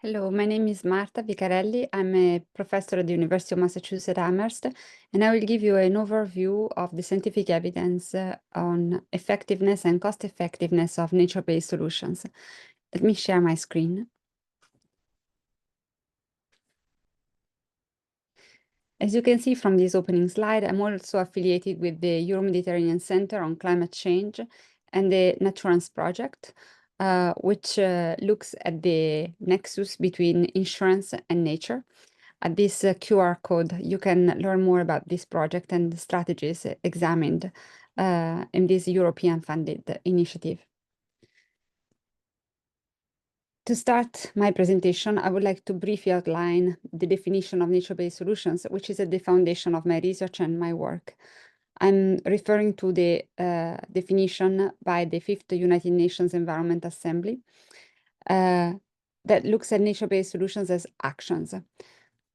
Hello, my name is Marta Vicarelli. I'm a professor at the University of Massachusetts Amherst, and I will give you an overview of the scientific evidence on effectiveness and cost effectiveness of nature-based solutions. Let me share my screen. As you can see from this opening slide, I'm also affiliated with the Euro-Mediterranean Center on Climate Change and the Naturance Project, which looks at the nexus between insurance and nature. At this QR code, you can learn more about this project and the strategies examined in this European-funded initiative. To start my presentation, I would like to briefly outline the definition of nature-based solutions, which is at the foundation of my research and my work. I'm referring to the definition by the Fifth United Nations Environment Assembly that looks at nature-based solutions as actions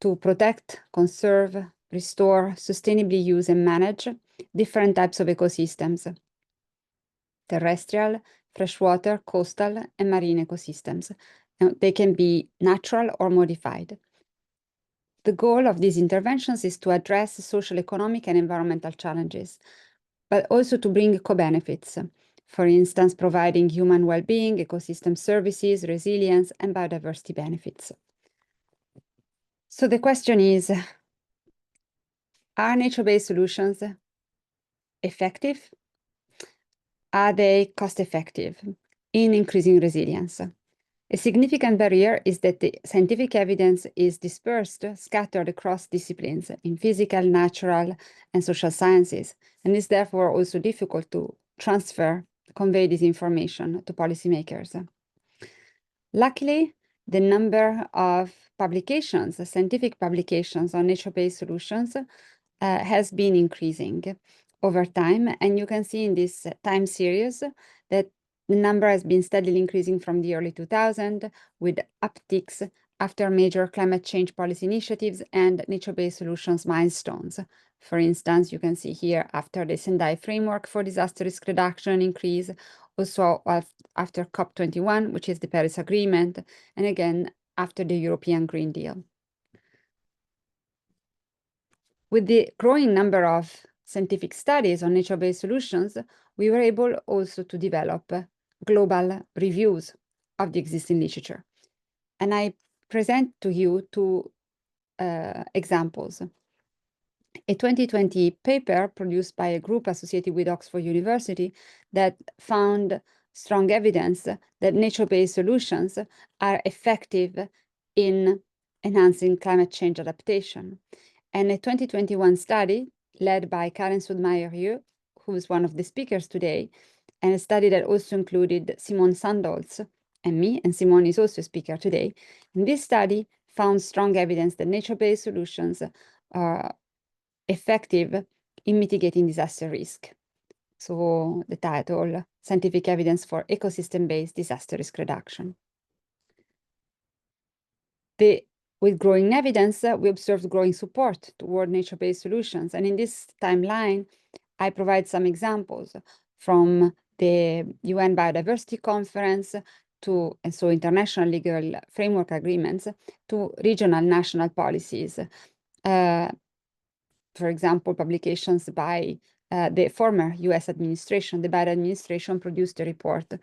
to protect, conserve, restore, sustainably use and manage different types of ecosystems: terrestrial, freshwater, coastal, and marine ecosystems. They can be natural or modified. The goal of these interventions is to address social, economic, and environmental challenges, but also to bring co-benefits. For instance, providing human well-being, ecosystem services, resilience, and biodiversity benefits. So the question is, are nature-based solutions effective? Are they cost-effective in increasing resilience? A significant barrier is that the scientific evidence is dispersed, scattered across disciplines in physical, natural, and social sciences, and is therefore also difficult to convey this information to policymakers. Luckily, the number of publications, scientific publications on nature-based solutions has been increasing over time, and you can see in this time series that the number has been steadily increasing from the early 2000s, with upticks after major climate change policy initiatives and nature-based solutions milestones. For instance, you can see here after the Sendai Framework for Disaster Risk Reduction increase, also after COP21, which is the Paris Agreement, and again after the European Green Deal. With the growing number of scientific studies on nature-based solutions, we were able also to develop global reviews of the existing literature. And I present to you two examples. A 2020 paper produced by a group associated with Oxford University that found strong evidence that nature-based solutions are effective in enhancing climate change adaptation. And a 2021 study led by Karen Soudmayer, who is one of the speakers today, and a study that also included Simone Sandholz and me, and Simone is also a speaker today. And this study found strong evidence that nature-based solutions are effective in mitigating disaster risk. So the title, Scientific Evidence for Ecosystem-Based Disaster Risk Reduction. With growing evidence, we observed growing support toward nature-based solutions. And in this timeline, I provide some examples from the UN Biodiversity Conference and so international legal framework agreements to regional national policies. For example, publications by the former US administration, the Biden administration produced a report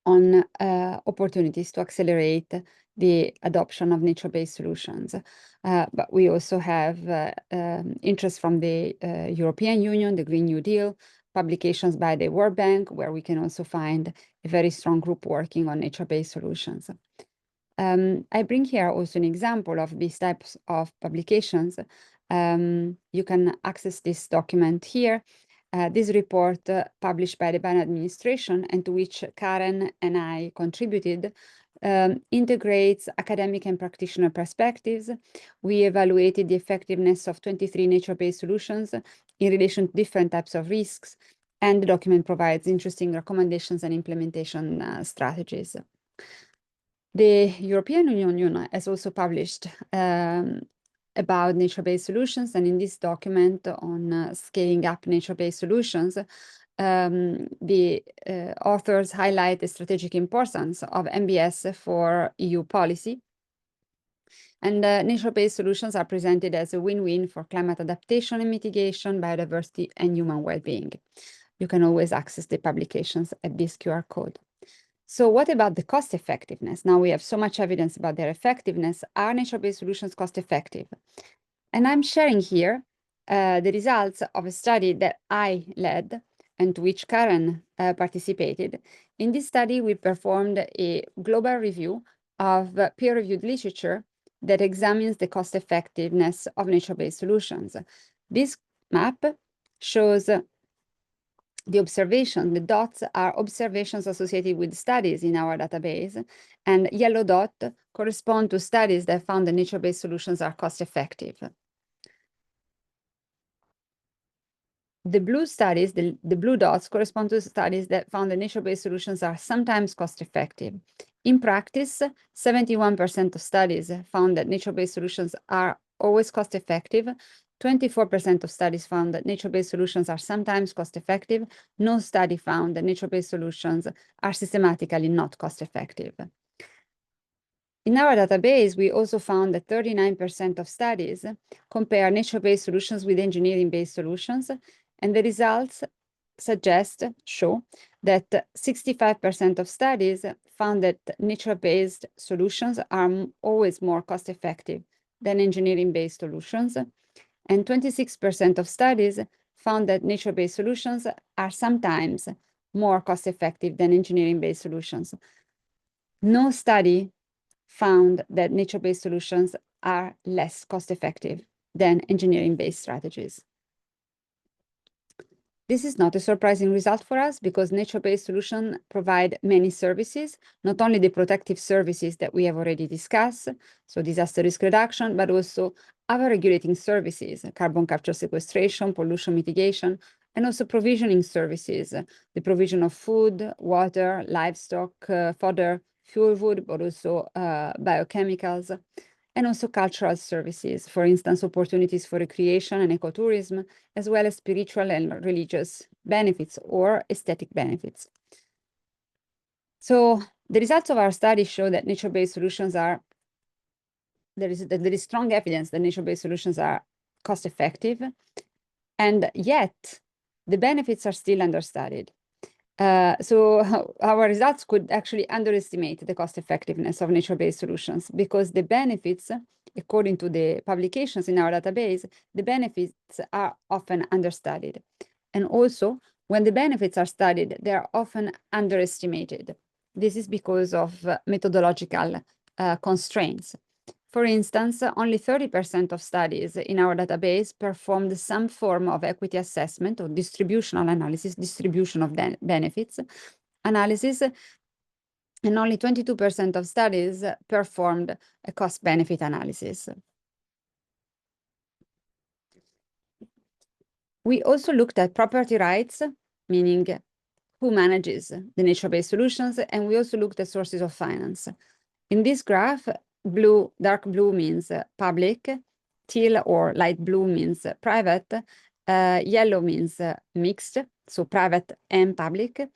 on opportunities to accelerate the adoption of nature-based solutions. But we also have interest from the European Union, the Green New Deal, publications by the World Bank, where we can also find a very strong group working on nature-based solutions. I bring here also an example of these types of publications. You can access this document here. This report published by the Biden administration and to which Karen and I contributed integrates academic and practitioner perspectives. We evaluated the effectiveness of 23 nature-based solutions in relation to different types of risks, and the document provides interesting recommendations and implementation strategies. The European Union has also published about nature-based solutions, and in this document on scaling up nature-based solutions, the authors highlight the strategic importance of NBS for EU policy. And nature-based solutions are presented as a win-win for climate adaptation and mitigation, biodiversity, and human well-being. You can always access the publications at this QR code. So what about the cost effectiveness? Now we have so much evidence about their effectiveness. Are nature-based solutions cost effective? And I'm sharing here the results of a study that I led and to which Karen participated. In this study, we performed a global review of peer-reviewed literature that examines the cost effectiveness of nature-based solutions. This map shows the observation. The dots are observations associated with studies in our database, and yellow dot correspond to studies that found that nature-based solutions are cost-effective. The blue studies, the blue dots correspond to studies that found that nature-based solutions are sometimes cost-effective. In practice, 71% of studies found that nature-based solutions are always cost-effective. 24% of studies found that nature-based solutions are sometimes cost-effective. No study found that nature-based solutions are systematically not cost-effective. In our database, we also found that 39% of studies compare nature-based solutions with engineering-based solutions, and the results show that 65% of studies found that nature-based solutions are always more cost-effective than engineering-based solutions, and 26% of studies found that nature-based solutions are sometimes more cost-effective than engineering-based solutions. No study found that nature-based solutions are less cost-effective than engineering-based strategies. This is not a surprising result for us because nature-based solutions provide many services, not only the protective services that we have already discussed, so disaster risk reduction, but also other regulating services, carbon capture sequestration, pollution mitigation, and also provisioning services, the provision of food, water, livestock, fodder, fuel wood, but also biochemicals, and also cultural services, for instance, opportunities for recreation and ecotourism, as well as spiritual and religious benefits or aesthetic benefits. So the results of our study show that nature-based solutions there is strong evidence that nature-based solutions are cost-effective, and yet the benefits are still understudied. So our results could actually underestimate the cost effectiveness of nature-based solutions because the benefits, according to the publications in our database, the benefits are often understudied. And also, when the benefits are studied, they are often underestimated. This is because of methodological constraints. For instance, only 30% of studies in our database performed some form of equity assessment or distributional analysis, distribution of benefits analysis, and only 22% of studies performed a cost-benefit analysis. We also looked at property rights, meaning who manages the nature-based solutions, and we also looked at sources of finance. In this graph, dark blue means public, teal or light blue means private, yellow means mixed, so private and public.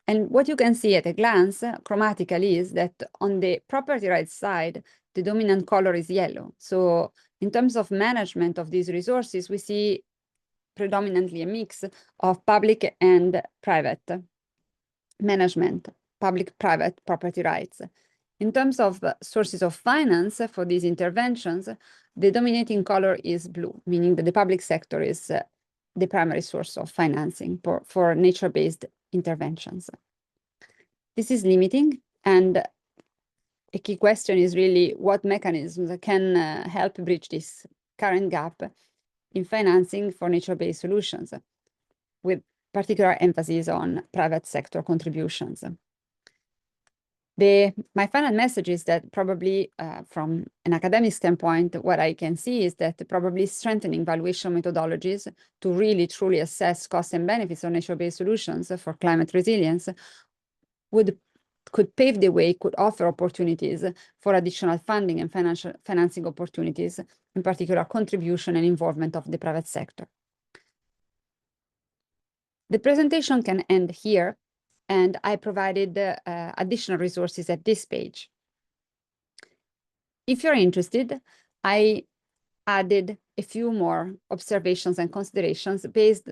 And what you can see at a glance, chromatically, is that on the property rights side, the dominant color is yellow. So in terms of management of these resources, we see predominantly a mix of public and private management, public-private property rights. In terms of sources of finance for these interventions, the dominating color is blue, meaning that the public sector is the primary source of financing for nature-based interventions. This is limiting, and a key question is really what mechanisms can help bridge this current gap in financing for nature-based solutions, with particular emphasis on private sector contributions. My final message is that probably from an academic standpoint, what I can see is that probably strengthening valuation methodologies to really truly assess costs and benefits of nature-based solutions for climate resilience could pave the way, could offer opportunities for additional funding and financing opportunities, in particular contribution and involvement of the private sector. The presentation can end here, and I provided additional resources at this page. If you're interested, I added a few more observations and considerations based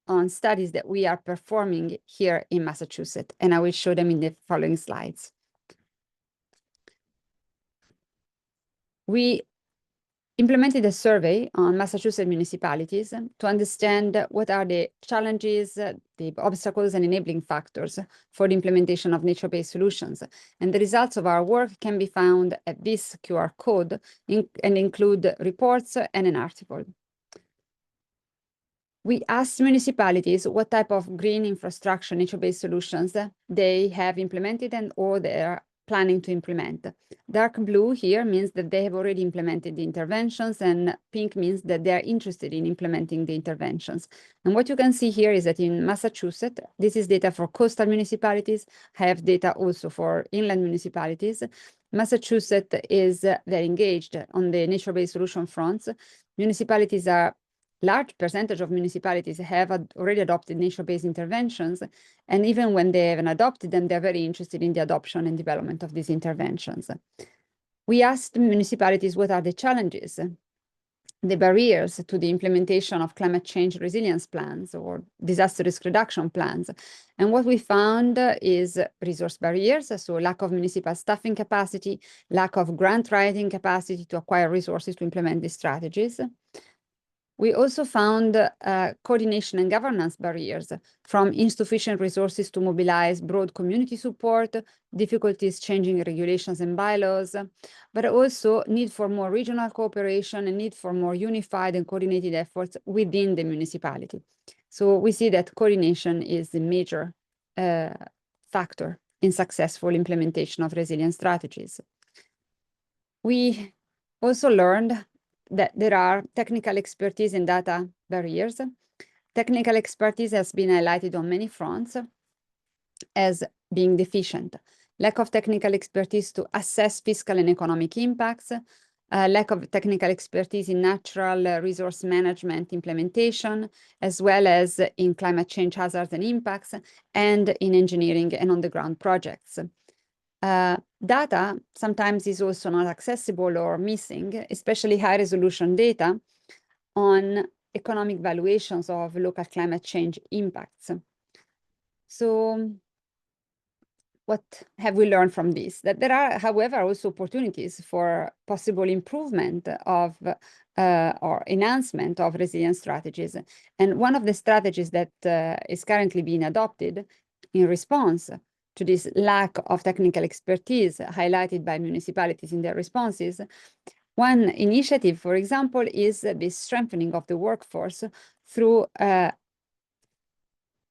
on studies that we are performing here in Massachusetts, and I will show them in the following slides. We implemented a survey on Massachusetts municipalities to understand what are the challenges, the obstacles, and enabling factors for the implementation of nature-based solutions. And the results of our work can be found at this QR code and include reports and an article. We asked municipalities what type of green infrastructure nature-based solutions they have implemented and or they are planning to implement. Dark blue here means that they have already implemented the interventions, and pink means that they are interested in implementing the interventions. And what you can see here is that in Massachusetts, this is data for coastal municipalities, have data also for inland municipalities. Massachusetts is very engaged on the nature-based solution fronts. Municipalities are large percentage of municipalities have already adopted nature-based interventions, and even when they haven't adopted them, they're very interested in the adoption and development of these interventions. We asked municipalities what are the challenges, the barriers to the implementation of climate change resilience plans or disaster risk reduction plans. And what we found is resource barriers, so lack of municipal staffing capacity, lack of grant writing capacity to acquire resources to implement these strategies. We also found coordination and governance barriers, from insufficient resources to mobilize broad community support, difficulties changing regulations and bylaws, but also need for more regional cooperation and need for more unified and coordinated efforts within the municipality. So we see that coordination is a major factor in successful implementation of resilience strategies. We also learned that there are technical expertise and data barriers. Technical expertise has been highlighted on many fronts as being deficient. Lack of technical expertise to assess fiscal and economic impacts, lack of technical expertise in natural resource management implementation, as well as in climate change hazards and impacts, and in engineering and on-the-ground projects. Data sometimes is also not accessible or missing, especially high-resolution data on economic valuations of local climate change impacts. So what have we learned from this? That there are, however, also opportunities for possible improvement of or enhancement of resilience strategies. And one of the strategies that is currently being adopted in response to this lack of technical expertise highlighted by municipalities in their responses. One initiative, for example, is the strengthening of the workforce through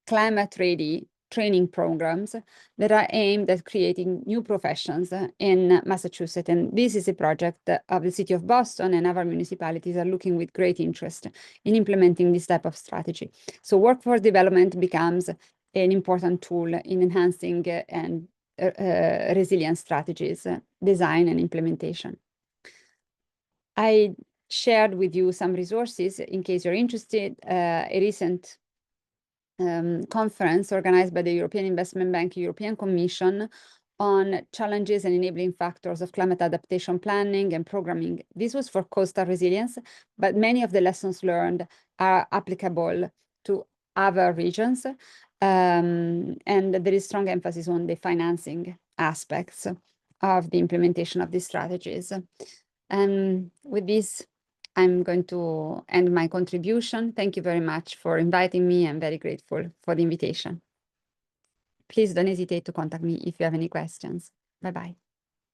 climate-ready training programs that are aimed at creating new professions in Massachusetts. And this is a project of the city of Boston, and other municipalities are looking with great interest in implementing this type of strategy. So workforce development becomes an important tool in enhancing and resilience strategies, design and implementation. I shared with you some resources in case you're interested. A recent conference organized by the European Investment Bank, European Commission, on challenges and enabling factors of climate adaptation planning and programming. This was for coastal resilience, but many of the lessons learned are applicable to other regions. And there is strong emphasis on the financing aspects of the implementation of these strategies. And with this, I'm going to end my contribution. Thank you very much for inviting me. I'm very grateful for the invitation. Please don't hesitate to contact me if you have any questions. Bye-bye.